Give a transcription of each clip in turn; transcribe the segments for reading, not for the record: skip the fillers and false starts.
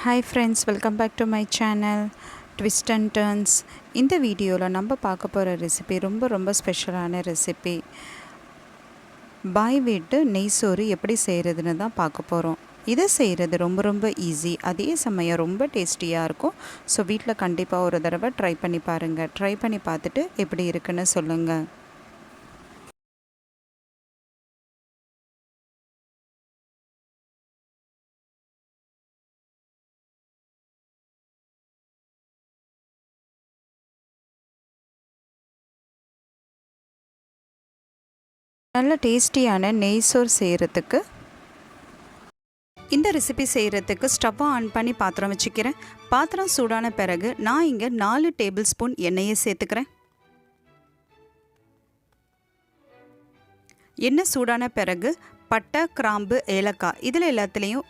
Hi friends, welcome back to my channel Twist and Turns. இந்த வீடியோவில் நம்ம பார்க்க போகிற ரெசிபி ரொம்ப ஸ்பெஷலான ரெசிபி. பாய் வீட்டு நெய் சோறு எப்படி செய்கிறதுன்னு தான் பார்க்க போகிறோம். இதை செய்கிறது ரொம்ப ஈஸி, அதே சமயம் ரொம்ப டேஸ்டியாக இருக்கும். ஸோ வீட்டில் கண்டிப்பாக ஒரு தடவை ட்ரை பண்ணி பாருங்கள். ட்ரை பண்ணி பார்த்துட்டு எப்படி இருக்குன்னு சொல்லுங்கள். நல்ல டேஸ்டியான நெய் சோறு செய்கிறதுக்கு இந்த ரெசிபி செய்கிறதுக்கு ஸ்டவ்வை ஆன் பண்ணி பாத்திரம் வச்சுக்கிறேன். பாத்திரம் சூடான பிறகு நான் இங்கே 4 டேபிள் ஸ்பூன் எண்ணெயை சேர்த்துக்கிறேன். எண்ணெய் சூடான பிறகு பட்டை, கிராம்பு, ஏலக்காய் இதில் எல்லாத்துலேயும்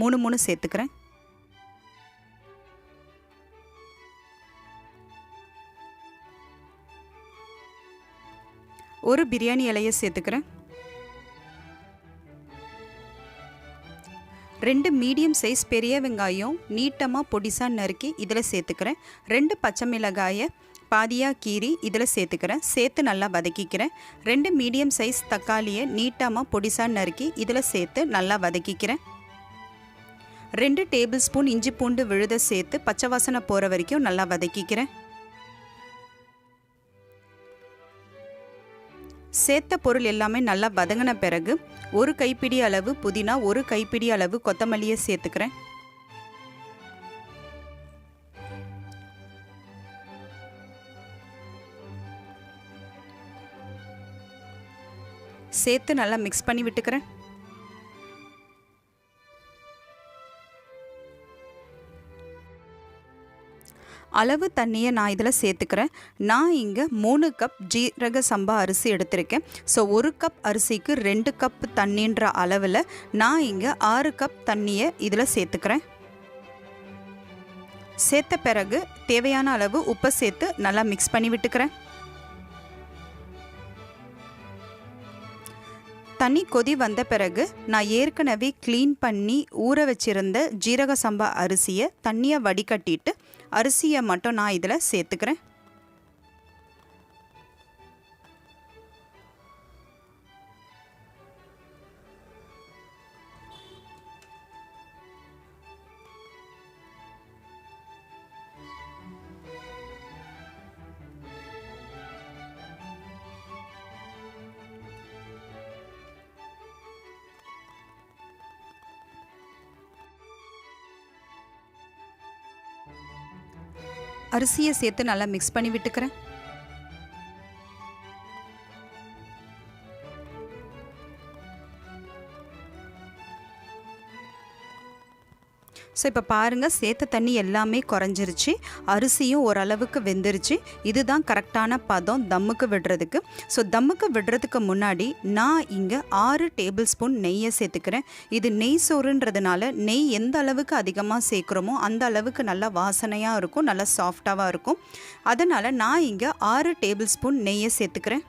3 சேர்த்துக்கிறேன். ஒரு பிரியாணி இலையை சேர்த்துக்கிறேன். 2 மீடியம் சைஸ் பெரிய வெங்காயம் நீட்டமாக பொடிசாக நறுக்கி இதில் சேர்த்துக்கிறேன். 2 பச்சை மிளகாயை பாதியாக கீறி இதில் சேர்த்துக்கிறேன். சேர்த்து நல்லா வதக்கிக்கிறேன். 2 மீடியம் சைஸ் தக்காளியை நீட்டமாக பொடிசாக நறுக்கி இதில் சேர்த்து நல்லா வதக்கிக்கிறேன். 2 டேபிள் ஸ்பூன் இஞ்சி பூண்டு விழுத சேர்த்து பச்சை வாசனை போகிற வரைக்கும் நல்லா வதக்கிக்கிறேன். சேர்த்த பொருள் எல்லாமே நல்லா வதங்கின பிறகு ஒரு கைப்பிடி அளவு புதினா, ஒரு கைப்பிடி அளவு கொத்தமல்லியை சேர்த்துக்கிறேன். சேர்த்து நல்லா மிக்ஸ் பண்ணி விட்டுக்கிறேன். அளவு தண்ணியை நான் இதில் சேர்த்துக்கிறேன். நான் இங்கே 3 கப் ஜீரக சம்பா அரிசி எடுத்திருக்கேன். ஸோ 1 கப் அரிசிக்கு 2 கப் தண்ணின்ற அளவில் நான் இங்கே 6 கப் தண்ணியை இதில் சேர்த்துக்கிறேன். சேர்த்த பிறகு தேவையான அளவு உப்பை சேர்த்து நல்லா மிக்ஸ் பண்ணி விட்டுக்கிறேன். தண்ணி கொதி வந்த பிறகு நான் ஏற்கனவே க்ளீன் பண்ணி ஊற வச்சிருந்த ஜீரக சம்பா அரிசியை தண்ணியை வடிகட்டிட்டு அரிசியை மட்டும் நான் இதில் சேர்த்துக்கிறேன். அரிசியை சேர்த்து நல்லா மிக்ஸ் பண்ணி விட்டுக்கிறேன். ஸோ இப்போ பாருங்கள், சேர்த்த தண்ணி எல்லாமே குறைஞ்சிருச்சு, அரிசியும் ஓரளவுக்கு வெந்துருச்சு. இதுதான் கரெக்டான பதம் தம்முக்கு விடுறதுக்கு. ஸோ தம்முக்கு விடுறதுக்கு முன்னாடி நான் இங்கே 6 டேபிள் ஸ்பூன் நெய்யை சேர்த்துக்கிறேன். இது நெய் சோறுன்றதுனால நெய் எந்த அளவுக்கு அதிகமாக சேர்க்குறோமோ அந்த அளவுக்கு நல்லா வாசனையாக இருக்கும், நல்லா சாஃப்டாகவும் இருக்கும். அதனால் நான் இங்கே 6 டேபிள் ஸ்பூன் நெய்யை சேர்த்துக்கிறேன்.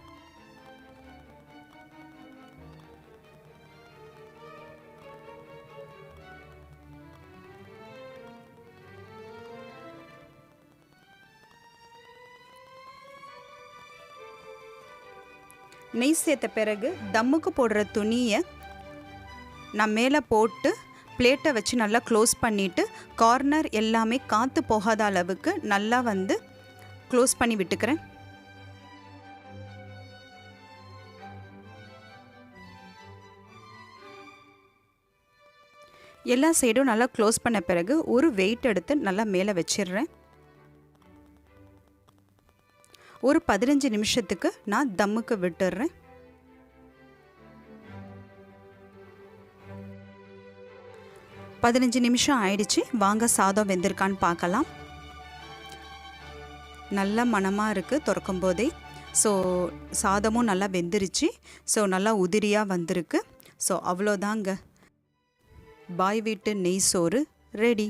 நெய் சேர்த்த பிறகு தம்முக்கு போடுற துணியை நான் மேலே போட்டு பிளேட்டை வச்சு நல்லா க்ளோஸ் பண்ணிவிட்டு கார்னர் எல்லாமே காற்று போகாத அளவுக்கு நல்லா க்ளோஸ் பண்ணி விட்டுக்கிறேன். எல்லா சைடும் நல்லா க்ளோஸ் பண்ண பிறகு ஒரு வெயிட் எடுத்து நல்லா மேலே வச்சிடுறேன். ஒரு 15 நிமிஷத்துக்கு நான் தம்முக்கு விட்டுடுறேன். பதினஞ்சு நிமிஷம் ஆயிடுச்சு. வாங்க சாதம் வெந்திருக்கான்னு பார்க்கலாம். நல்ல மணமாக இருக்குது திறக்கும் போதே. ஸோ சாதமும் நல்லா வெந்துருச்சு. ஸோ நல்லா உதிரியாக வந்திருக்கு. ஸோ அவ்வளோதாங்க, பாய் வீட்டு நெய் சோறு ரெடி.